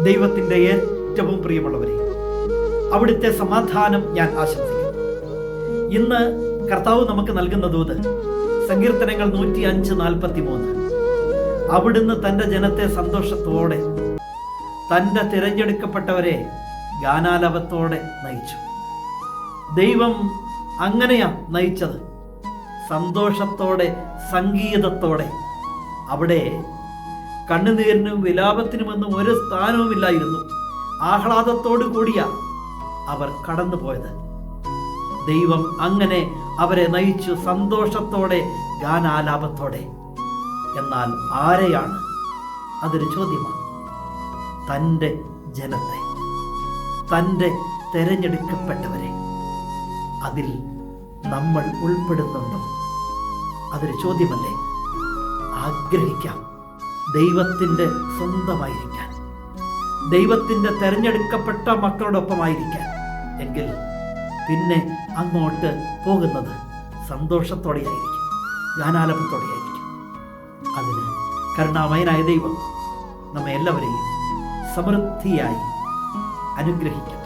ദൈവത്തിൻ്റെ ഏറ്റവും പ്രിയമുള്ളവരെ, അവിടുത്തെ സമാധാനം ഞാൻ ആശംസിക്കുന്നു. ഇന്ന് കർത്താവ് നമുക്ക് നൽകുന്ന ദൂത് സങ്കീർത്തനങ്ങൾ 105:43. അവിടുന്ന് തൻ്റെ ജനത്തെ സന്തോഷത്തോടെ, തൻ്റെ തിരഞ്ഞെടുക്കപ്പെട്ടവരെ ഗാനാലാപത്തോടെ നയിച്ചു. ദൈവം അങ്ങനെയാ നയിച്ചത്, സന്തോഷത്തോടെ, സംഗീതത്തോടെ. അവിടെ കണ്ണുനീരിനും വിലാപത്തിനുമൊന്നും ഒരു സ്ഥാനവുമില്ലായിരുന്നു. ആഹ്ലാദത്തോടു കൂടിയ അവർ കടന്നുപോയത്. ദൈവം അങ്ങനെ അവരെ നയിച്ചു, സന്തോഷത്തോടെ, ഗാനാലാപത്തോടെ. എന്നാൽ ആരെയാണ്? അതൊരു ചോദ്യമാണ്. തൻ്റെ ജനത്തെ, തൻ്റെ തെരഞ്ഞെടുക്കപ്പെട്ടവരെ. അതിൽ നമ്മൾ ഉൾപ്പെടുന്നുണ്ടോ? അതൊരു ചോദ്യമല്ലേ? ആഗ്രഹിക്കാം ദൈവത്തിൻ്റെ സ്വന്തമായിരിക്കാൻ, ദൈവത്തിൻ്റെ തെരഞ്ഞെടുക്കപ്പെട്ട മക്കളോടൊപ്പമായിരിക്കാൻ. എങ്കിൽ പിന്നെ അങ്ങോട്ട് പോകുന്നത് സന്തോഷത്തോടെയായിരിക്കും, ഗാനാലാപത്തോടെയായിരിക്കും. അതിന് കരുണാമയനായ ദൈവം നമ്മെ എല്ലാവരെയും സമൃദ്ധിയായി അനുഗ്രഹിക്കും.